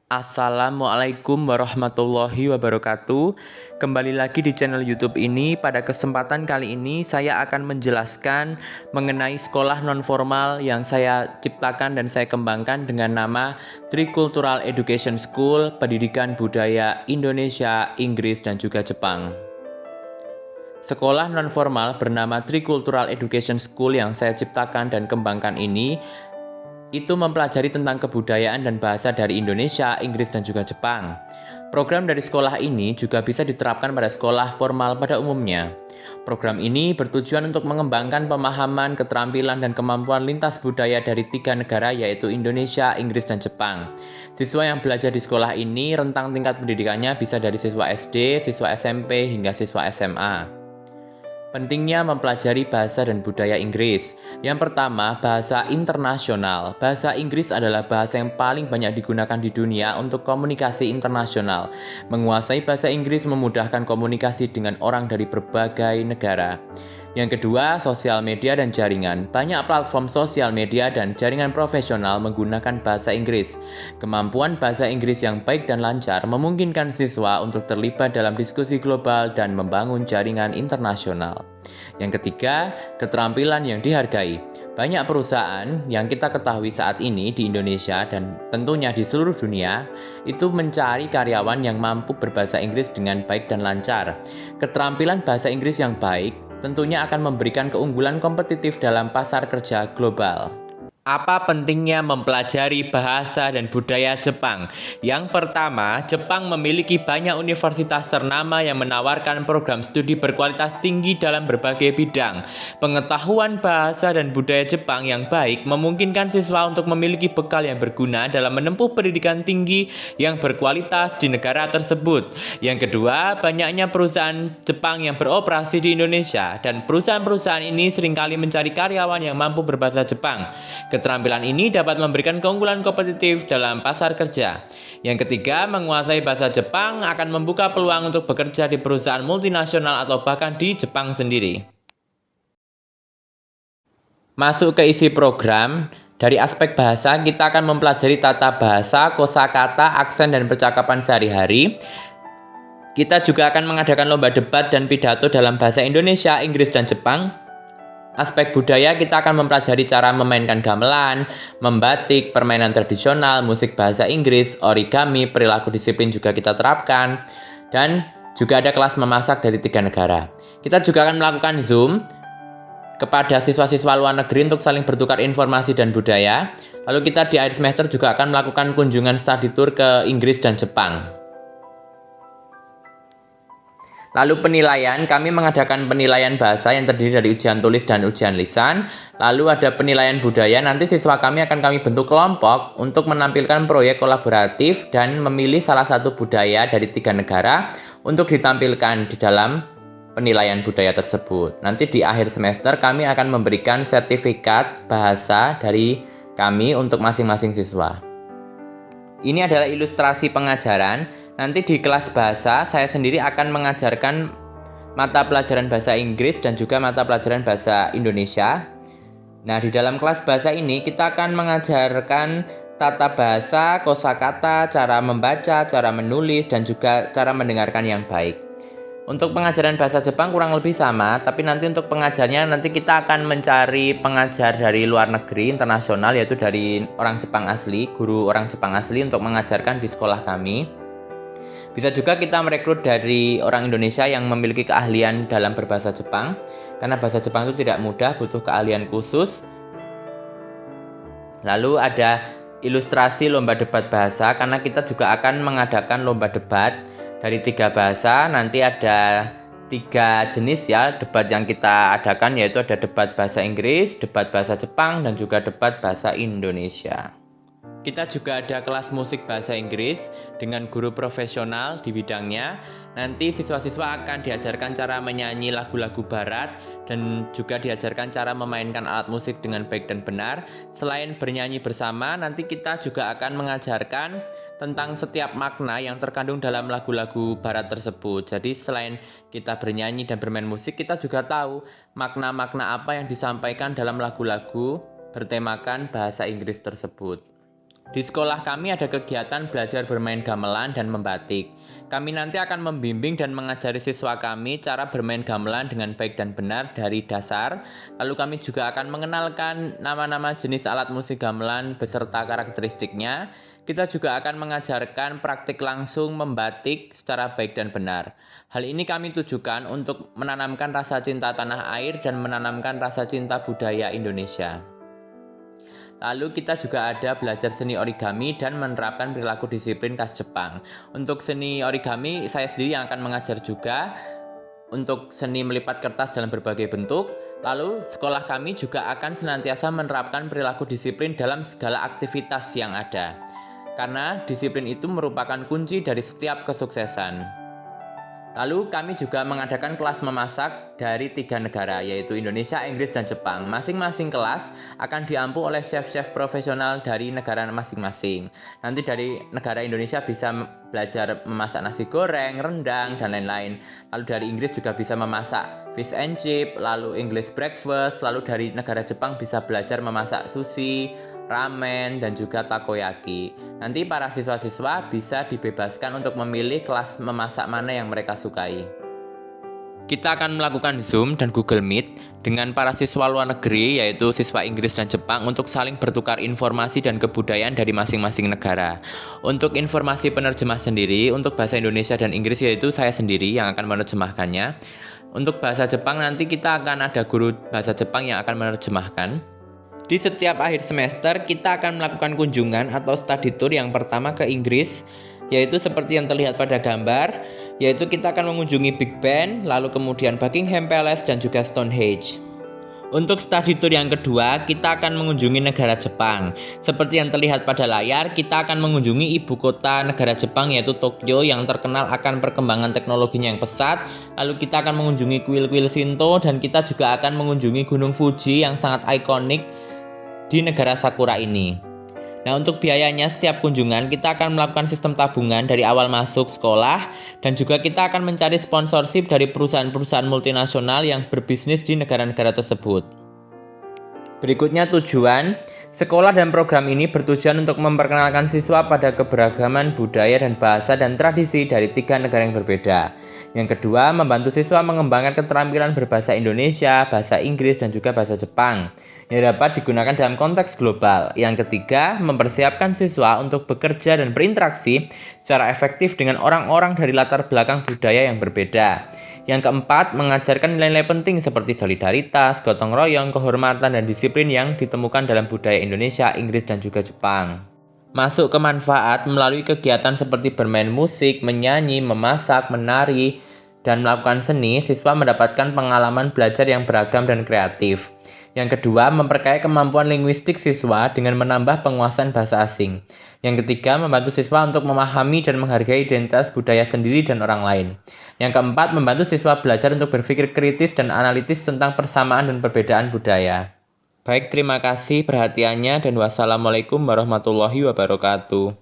Assalamualaikum warahmatullahi wabarakatuh. Kembali lagi di channel YouTube ini. Pada kesempatan kali ini saya akan menjelaskan mengenai sekolah non-formal yang saya ciptakan dan saya kembangkan dengan nama Tricultural Education School, Pendidikan Budaya Indonesia, Inggris, dan juga Jepang. Sekolah non-formal bernama Tricultural Education School yang saya ciptakan dan kembangkan ini itu mempelajari tentang kebudayaan dan bahasa dari Indonesia, Inggris, dan juga Jepang. Program dari sekolah ini juga bisa diterapkan pada sekolah formal pada umumnya. Program ini bertujuan untuk mengembangkan pemahaman, keterampilan, dan kemampuan lintas budaya dari 3 negara yaitu Indonesia, Inggris, dan Jepang. Siswa yang belajar di sekolah ini rentang tingkat pendidikannya bisa dari siswa SD, siswa SMP, hingga siswa SMA. Pentingnya mempelajari bahasa dan budaya Inggris. Yang pertama, bahasa internasional. Bahasa Inggris adalah bahasa yang paling banyak digunakan di dunia untuk komunikasi internasional. Menguasai bahasa Inggris memudahkan komunikasi dengan orang dari berbagai negara. Yang kedua, sosial media dan jaringan. Banyak platform sosial media dan jaringan profesional menggunakan bahasa Inggris. Kemampuan bahasa Inggris yang baik dan lancar memungkinkan siswa untuk terlibat dalam diskusi global dan membangun jaringan internasional. Yang ketiga, keterampilan yang dihargai. Banyak perusahaan yang kita ketahui saat ini di Indonesia dan tentunya di seluruh dunia itu mencari karyawan yang mampu berbahasa Inggris dengan baik dan lancar. Keterampilan bahasa Inggris yang baik tentunya akan memberikan keunggulan kompetitif dalam pasar kerja global. Apa pentingnya mempelajari bahasa dan budaya Jepang? Yang pertama, Jepang memiliki banyak universitas ternama yang menawarkan program studi berkualitas tinggi dalam berbagai bidang. Pengetahuan bahasa dan budaya Jepang yang baik memungkinkan siswa untuk memiliki bekal yang berguna dalam menempuh pendidikan tinggi yang berkualitas di negara tersebut. Yang kedua, banyaknya perusahaan Jepang yang beroperasi di Indonesia dan perusahaan-perusahaan ini seringkali mencari karyawan yang mampu berbahasa Jepang. Keterampilan ini dapat memberikan keunggulan kompetitif dalam pasar kerja. Yang ketiga, menguasai bahasa Jepang akan membuka peluang untuk bekerja di perusahaan multinasional atau bahkan di Jepang sendiri. Masuk ke isi program. Dari aspek bahasa, kita akan mempelajari tata bahasa, kosakata, aksen, dan percakapan sehari-hari. Kita juga akan mengadakan lomba debat dan pidato dalam bahasa Indonesia, Inggris, dan Jepang. Aspek budaya, kita akan mempelajari cara memainkan gamelan, membatik, permainan tradisional, musik bahasa Inggris, origami, perilaku disiplin juga kita terapkan, dan juga ada kelas memasak dari 3 negara. Kita juga akan melakukan Zoom kepada siswa-siswa luar negeri untuk saling bertukar informasi dan budaya. Lalu kita di akhir semester juga akan melakukan kunjungan study tour ke Inggris dan Jepang. Lalu penilaian, kami mengadakan penilaian bahasa yang terdiri dari ujian tulis dan ujian lisan. Lalu ada penilaian budaya, nanti siswa kami akan kami bentuk kelompok untuk menampilkan proyek kolaboratif dan memilih salah satu budaya dari 3 negara untuk ditampilkan di dalam penilaian budaya tersebut. Nanti di akhir semester kami akan memberikan sertifikat bahasa dari kami untuk masing-masing siswa. Ini adalah ilustrasi pengajaran. Nanti di kelas bahasa, saya sendiri akan mengajarkan mata pelajaran bahasa Inggris dan juga mata pelajaran bahasa Indonesia. Nah, di dalam kelas bahasa ini kita akan mengajarkan tata bahasa, kosakata, cara membaca, cara menulis, dan juga cara mendengarkan yang baik. Untuk pengajaran bahasa Jepang kurang lebih sama, tapi nanti untuk pengajarnya nanti kita akan mencari pengajar dari luar negeri, internasional, yaitu dari orang Jepang asli, guru orang Jepang asli untuk mengajarkan di sekolah kami. Bisa juga kita merekrut dari orang Indonesia yang memiliki keahlian dalam berbahasa Jepang, karena bahasa Jepang itu tidak mudah, butuh keahlian khusus. Lalu ada ilustrasi lomba debat bahasa, karena kita juga akan mengadakan lomba debat dari 3 bahasa. Nanti ada 3 jenis ya debat yang kita adakan, yaitu ada debat bahasa Inggris, debat bahasa Jepang, dan juga debat bahasa Indonesia. Kita juga ada kelas musik bahasa Inggris dengan guru profesional di bidangnya. Nanti siswa-siswa akan diajarkan cara menyanyi lagu-lagu barat dan juga diajarkan cara memainkan alat musik dengan baik dan benar. Selain bernyanyi bersama, nanti kita juga akan mengajarkan tentang setiap makna yang terkandung dalam lagu-lagu barat tersebut. Jadi selain kita bernyanyi dan bermain musik, kita juga tahu makna-makna apa yang disampaikan dalam lagu-lagu bertemakan bahasa Inggris tersebut. Di sekolah kami ada kegiatan belajar bermain gamelan dan membatik. Kami nanti akan membimbing dan mengajari siswa kami cara bermain gamelan dengan baik dan benar dari dasar. Lalu kami juga akan mengenalkan nama-nama jenis alat musik gamelan beserta karakteristiknya. Kita juga akan mengajarkan praktik langsung membatik secara baik dan benar. Hal ini kami tujukan untuk menanamkan rasa cinta tanah air dan menanamkan rasa cinta budaya Indonesia. Lalu kita juga ada belajar seni origami dan menerapkan perilaku disiplin khas Jepang. Untuk seni origami, saya sendiri yang akan mengajar juga untuk seni melipat kertas dalam berbagai bentuk. Lalu sekolah kami juga akan senantiasa menerapkan perilaku disiplin dalam segala aktivitas yang ada. Karena disiplin itu merupakan kunci dari setiap kesuksesan. Lalu kami juga mengadakan kelas memasak dari 3 negara, yaitu Indonesia, Inggris, dan Jepang. Masing-masing kelas akan diampu oleh chef-chef profesional dari negara masing-masing. Nanti dari negara Indonesia bisa belajar memasak nasi goreng, rendang, dan lain-lain. Lalu dari Inggris juga bisa memasak fish and chip, lalu English breakfast. Lalu dari negara Jepang bisa belajar memasak sushi, ramen, dan juga takoyaki. Nanti para siswa-siswa bisa dibebaskan untuk memilih kelas memasak mana yang mereka sukai. Kita akan melakukan Zoom dan Google Meet dengan para siswa luar negeri, yaitu siswa Inggris dan Jepang, untuk saling bertukar informasi dan kebudayaan dari masing-masing negara. Untuk informasi penerjemah sendiri, untuk bahasa Indonesia dan Inggris yaitu saya sendiri yang akan menerjemahkannya. Untuk bahasa Jepang nanti kita akan ada guru bahasa Jepang yang akan menerjemahkan. Di setiap akhir semester, kita akan melakukan kunjungan atau study tour yang pertama ke Inggris, yaitu seperti yang terlihat pada gambar, yaitu kita akan mengunjungi Big Ben, lalu kemudian Buckingham Palace dan juga Stonehenge. Untuk study tour yang kedua, kita akan mengunjungi negara Jepang. Seperti yang terlihat pada layar, kita akan mengunjungi ibu kota negara Jepang yaitu Tokyo yang terkenal akan perkembangan teknologinya yang pesat. Lalu kita akan mengunjungi kuil-kuil Shinto dan kita juga akan mengunjungi Gunung Fuji yang sangat ikonik di negara Sakura ini. Nah, untuk biayanya setiap kunjungan kita akan melakukan sistem tabungan dari awal masuk sekolah dan juga kita akan mencari sponsorship dari perusahaan-perusahaan multinasional yang berbisnis di negara-negara tersebut. Berikutnya tujuan. Sekolah dan program ini bertujuan untuk memperkenalkan siswa pada keberagaman budaya dan bahasa dan tradisi dari 3 negara yang berbeda. Yang kedua, membantu siswa mengembangkan keterampilan berbahasa Indonesia, bahasa Inggris, dan juga bahasa Jepang yang dapat digunakan dalam konteks global. Yang ketiga, mempersiapkan siswa untuk bekerja dan berinteraksi secara efektif dengan orang-orang dari latar belakang budaya yang berbeda. Yang keempat, mengajarkan nilai-nilai penting seperti solidaritas, gotong royong, kehormatan, dan disiplin yang ditemukan dalam budaya Indonesia, Inggris, dan juga Jepang. Masuk ke manfaat melalui kegiatan seperti bermain musik, menyanyi, memasak, menari, dan melakukan seni, siswa mendapatkan pengalaman belajar yang beragam dan kreatif. Yang kedua, memperkaya kemampuan linguistik siswa dengan menambah penguasaan bahasa asing. Yang ketiga, membantu siswa untuk memahami dan menghargai identitas budaya sendiri dan orang lain. Yang keempat, membantu siswa belajar untuk berpikir kritis dan analitis tentang persamaan dan perbedaan budaya. Baik, terima kasih perhatiannya dan wassalamualaikum warahmatullahi wabarakatuh.